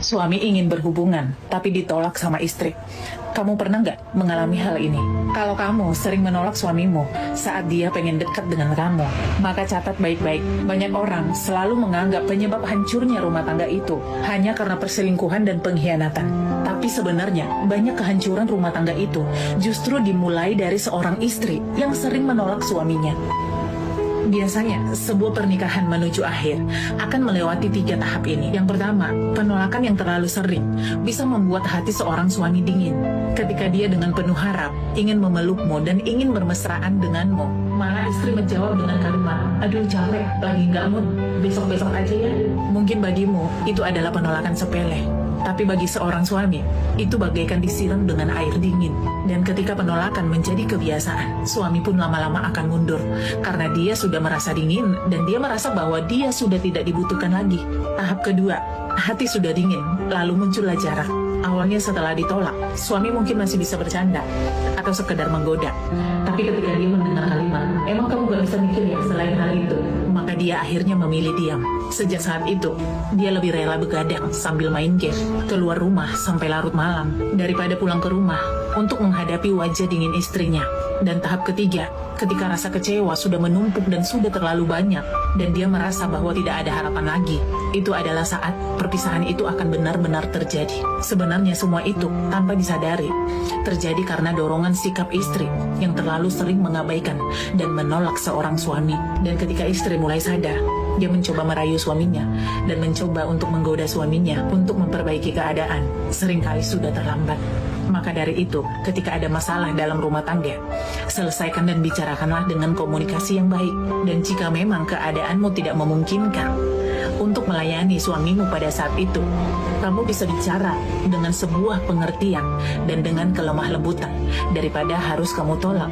Suami ingin berhubungan, tapi ditolak sama istri. Kamu pernah nggak mengalami hal ini? Kalau kamu sering menolak suamimu saat dia pengen dekat dengan kamu, maka catat baik-baik. Banyak orang selalu menganggap penyebab hancurnya rumah tangga itu hanya karena perselingkuhan dan pengkhianatan. Tapi sebenarnya, banyak kehancuran rumah tangga itu justru dimulai dari seorang istri yang sering menolak suaminya. Biasanya, sebuah pernikahan menuju akhir akan melewati 3 tahap ini. Yang pertama, penolakan yang terlalu sering bisa membuat hati seorang suami dingin. Ketika dia dengan penuh harap ingin memelukmu dan ingin bermesraan denganmu, malah istri menjawab dengan kalimat, "Aduh capek, lagi nggak mood, besok-besok aja ya." Mungkin bagimu, itu adalah penolakan sepele. Tapi bagi seorang suami, itu bagaikan disiram dengan air dingin. Dan ketika penolakan menjadi kebiasaan, suami pun lama-lama akan mundur. Karena dia sudah merasa dingin, dan dia merasa bahwa dia sudah tidak dibutuhkan lagi. Tahap kedua, hati sudah dingin, lalu muncullah jarak. Awalnya setelah ditolak, suami mungkin masih bisa bercanda, atau sekedar menggoda. Tapi ketika dia mendengar kalimat, "Emang kamu gak bisa mikir ya selain hal itu?" maka dia akhirnya memilih diam. Sejak saat itu, dia lebih rela begadang sambil main game, keluar rumah sampai larut malam, daripada pulang ke rumah untuk menghadapi wajah dingin istrinya. Dan tahap ketiga, ketika rasa kecewa sudah menumpuk dan sudah terlalu banyak, dan dia merasa bahwa tidak ada harapan lagi, itu adalah saat perpisahan itu akan benar-benar terjadi. Sebenarnya semua itu, tanpa disadari, terjadi karena dorongan sikap istri yang terlalu sering mengabaikan dan menolak seorang suami. Dan ketika istri mulai sadar, dia mencoba merayu suaminya dan mencoba untuk menggoda suaminya untuk memperbaiki keadaan. Seringkali sudah terlambat. Maka dari itu, ketika ada masalah dalam rumah tangga, selesaikan dan bicarakanlah dengan komunikasi yang baik. Dan jika memang keadaanmu tidak memungkinkan untuk melayani suamimu pada saat itu, kamu bisa bicara dengan sebuah pengertian dan dengan kelemah lembutan daripada harus kamu tolak.